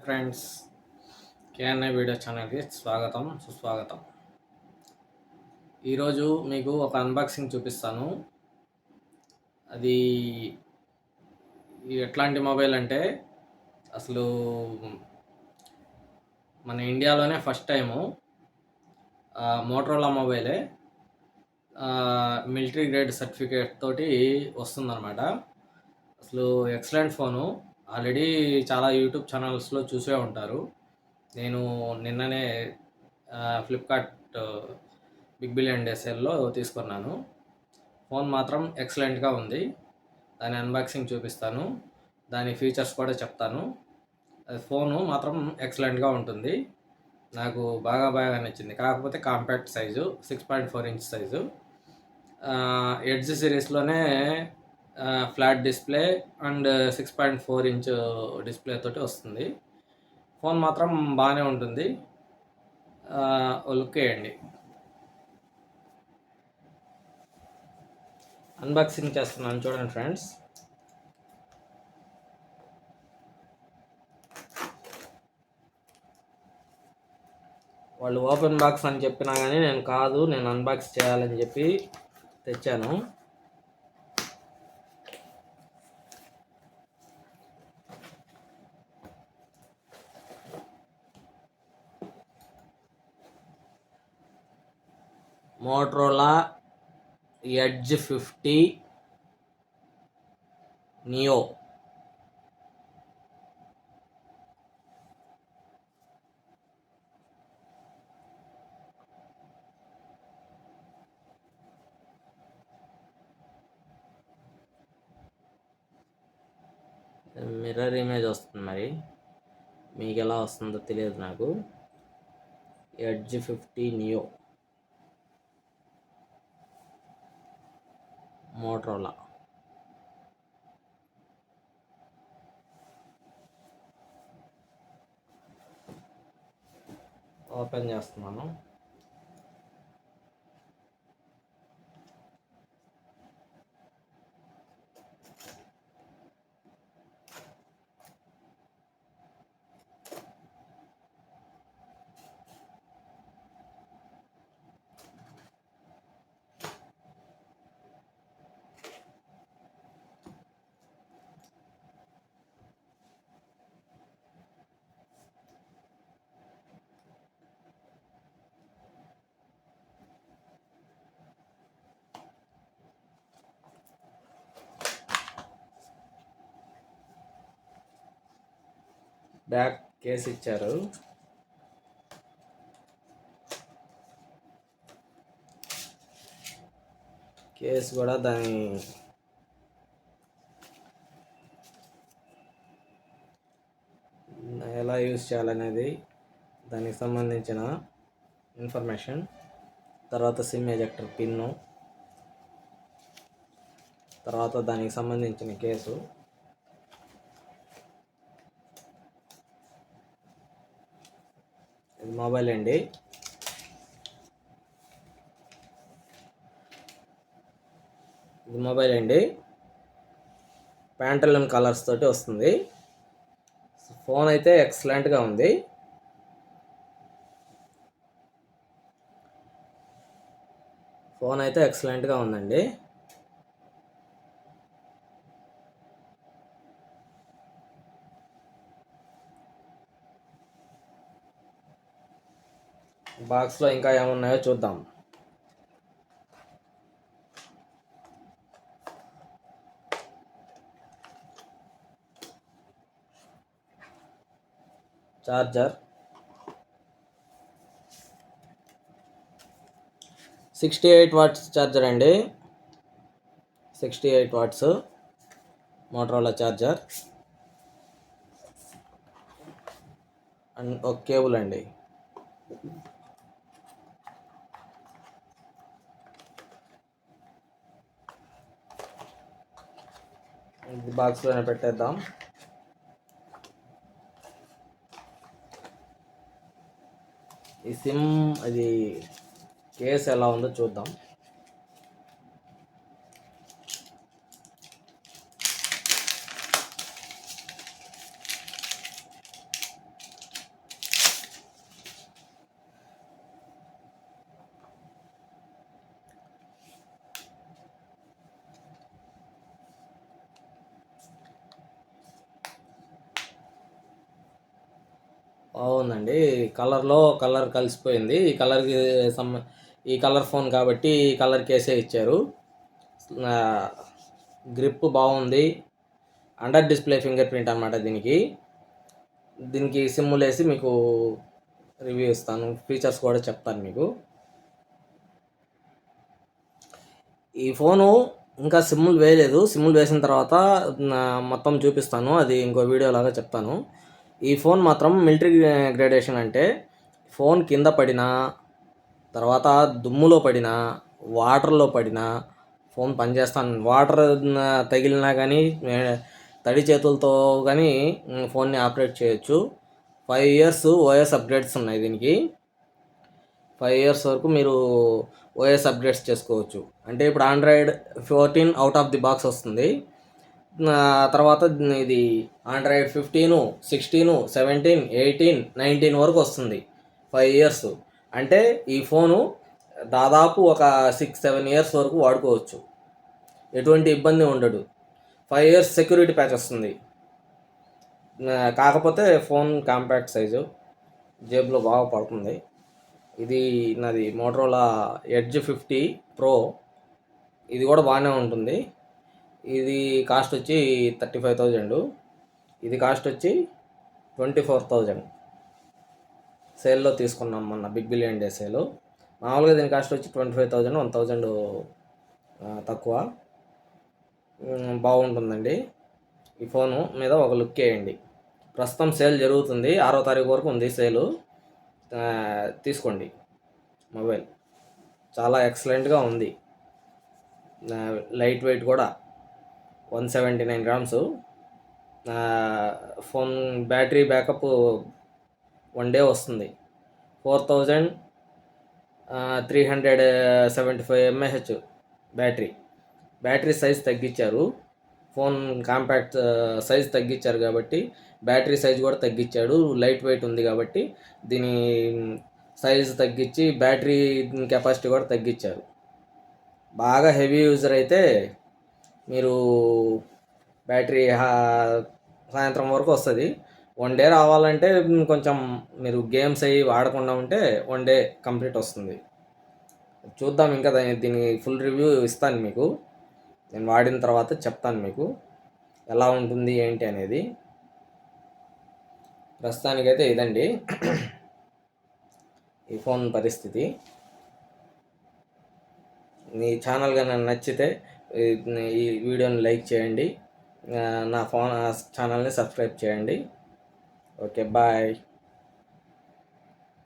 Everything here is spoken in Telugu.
ఫ్రెండ్స్, కేఎన్ఐ వీడియో ఛానల్కి స్వాగతం సుస్వాగతం. ఈరోజు మీకు ఒక అన్బాక్సింగ్ చూపిస్తాను. అది ఎట్లాంటి మొబైల్ అంటే అసలు మన ఇండియాలోనే ఫస్ట్ టైము మోటరోలా మొబైలే మిలిటరీ గ్రేడ్ సర్టిఫికేట్ తోటి వస్తుందన్నమాట. అసలు ఎక్సలెంట్ ఫోను. ఆల్రెడీ చాలా యూట్యూబ్ ఛానల్స్లో చూసే ఉంటారు. నేను నిన్ననే ఫ్లిప్కార్ట్ బిగ్ బిలియన్ డే సేల్లో తీసుకున్నాను. ఫోన్ మాత్రం ఎక్సలెంట్గా ఉంది. దాని అన్బాక్సింగ్ చూపిస్తాను, దాని ఫీచర్స్ కూడా చెప్తాను. ఫోను మాత్రం ఎక్సలెంట్గా ఉంటుంది. నాకు బాగా నచ్చింది. కాకపోతే compact size 6.4 inch size. Edge సిరీస్లోనే flat display and 6.4 inch display తోటి వస్తుంది. ఫోన్ మాత్రం బాగానే ఉంటుంది. లుక్ వేయండి. అన్బాక్సింగ్ చేస్తున్నాను, చూడండి ఫ్రెండ్స్. వాళ్ళు ఓపెన్ బాక్స్ అని చెప్పినా కానీ నేను అన్బాక్స్ చేయాలని చెప్పి తెచ్చాను. Motorola edge 50 neo. Mirror image వస్తుంది, మరి మీకు ఎలా వస్తుందో తెలియదు నాకు. Edge 50 neo Motorola. ఓపెన్ చేస్తున్నాను. బ్యాక్ కేస్ ఇచ్చారు. కేస్ కూడా దాని ఎలా యూజ్ చేయాలనేది, దానికి సంబంధించిన ఇన్ఫర్మేషన్, తర్వాత సిమ్ ఎజెక్టర్ పిన్ను, తర్వాత దానికి సంబంధించిన కేసు, ఇది మొబైల్ అండి. ఇది మొబైల్ అండి, ప్యాంటలూన్ కలర్స్ తోటి వస్తుంది. ఫోన్ అయితే ఎక్సలెంట్గా ఉంది. ఫోన్ అయితే ఎక్సలెంట్గా ఉందండి. బాక్స్లో ఇంకా ఏమున్నాయో చూద్దాం. చార్జర్, 68 వాట్స్ చార్జర్ అండి. 68 వాట్స్ మోటరోలా చార్జర్. అండ్ ఒక కేబుల్ అండి. ఇది బాక్స్లోనే పెట్టేద్దాం. ఈ సిమ్, అది కేస్ ఎలా ఉందో చూద్దాం. బాగుందండి. కలర్‌లో కలర్ కలిసిపోయింది. సమ్ ఈ కలర్ ఫోన్ కాబట్టి ఈ కలర్ కేసే ఇచ్చారు. గ్రిప్ బాగుంది. అండర్ డిస్ప్లే ఫింగర్ ప్రింట్ అనమాట దీనికి. దీనికి సిమ్ములేసి మీకు రివ్యూ ఇస్తాను. ఫీచర్స్ కూడా చెప్తాను మీకు. ఈ ఫోను ఇంకా సిమ్ములు వేయలేదు. సిమ్ములు వేసిన తర్వాత మొత్తం చూపిస్తాను. అది ఇంకో వీడియో లాగా చెప్తాను. ఈ ఫోన్ మాత్రం మిలిటరీ గ్రేడేషన్ అంటే ఫోన్ కింద పడినా, తర్వాత దుమ్ములో పడినా, వాటర్లో పడినా ఫోన్ పనిచేస్తాను. వాటర్ తగిలినా కానీ తడి చేతులతో కానీ ఫోన్ని ఆపరేట్ చేయొచ్చు. 5 ఇయర్స్ ఓఎస్ అప్గ్రేడ్స్ ఉన్నాయి దీనికి. 5 ఇయర్స్ వరకు మీరు ఓఎస్ అప్గ్రేడ్స్ చేసుకోవచ్చు. అంటే ఇప్పుడు Android 14 out of the box వస్తుంది. తర్వాత ఇది ఆండ్రాయిడ్ 15, 16, 17, 18, 19 వరకు వస్తుంది. 5 ఇయర్స్ అంటే ఈ ఫోను దాదాపు ఒక 6-7 ఇయర్స్ వరకు వాడుకోవచ్చు. ఎటువంటి ఇబ్బంది ఉండదు. 5 ఇయర్స్ సెక్యూరిటీ ప్యాచ్ వస్తుంది. కాకపోతే ఫోన్ కాంపాక్ట్ సైజు, జేబులో బాగా పడుతుంది. ఇది నాది మోటరోలా ఎడ్జ్ 50 ప్రో. ఇది కూడా బాగానే ఉంటుంది. ఇది కాస్ట్ వచ్చి 35,000. ఇది కాస్ట్ వచ్చి 24,000. సేల్లో తీసుకున్నాం మొన్న బిగ్ బిలియన్ డే సేలు. మామూలుగా దీని కాస్ట్ వచ్చి 25,000, 1,000 తక్కువ. బాగుంటుందండి. ఈ ఫోను మీద ఒక లుక్ వేయండి. ప్రస్తుతం సేల్ జరుగుతుంది. 6వ తారీఖు వరకు ఉంది సేలు. తీసుకోండి మొబైల్. చాలా ఎక్సలెంట్గా ఉంది. లైట్ వెయిట్ కూడా 179 grams. Phone battery backup 1 day వస్తుంది. 4375 mAh బ్యాటరీ సైజ్ తగ్గించారు. ఫోన్ కాంపాక్ట్ సైజ్ తగ్గించారు కాబట్టి బ్యాటరీ సైజ్ కూడా తగ్గించాడు. లైట్ వెయిట్ ఉంది కాబట్టి దీని సైజ్ తగ్గించి బ్యాటరీ కెపాసిటీ కూడా తగ్గించారు. బాగా హెవీ యూజర్ అయితే మీరు బ్యాటరీ సాయంత్రం వరకు వస్తుంది. 1 డే రావాలంటే కొంచెం మీరు గేమ్స్ అవి వాడకుండా ఉంటే 1 డే కంప్లీట్ వస్తుంది. చూద్దాం. ఇంకా దీని ఫుల్ రివ్యూ ఇస్తాను మీకు. నేను వాడిన తర్వాత చెప్తాను మీకు ఎలా ఉంటుంది ఏంటి అనేది. ప్రస్తుతానికైతే ఇదండి ఈ ఫోన్ పరిస్థితి. మీ ఛానల్ కానీ నచ్చితే ఈ వీడియోని లైక్ చేయండి. నా ఛానల్ని సబ్స్క్రైబ్ చేయండి. Okay, bye.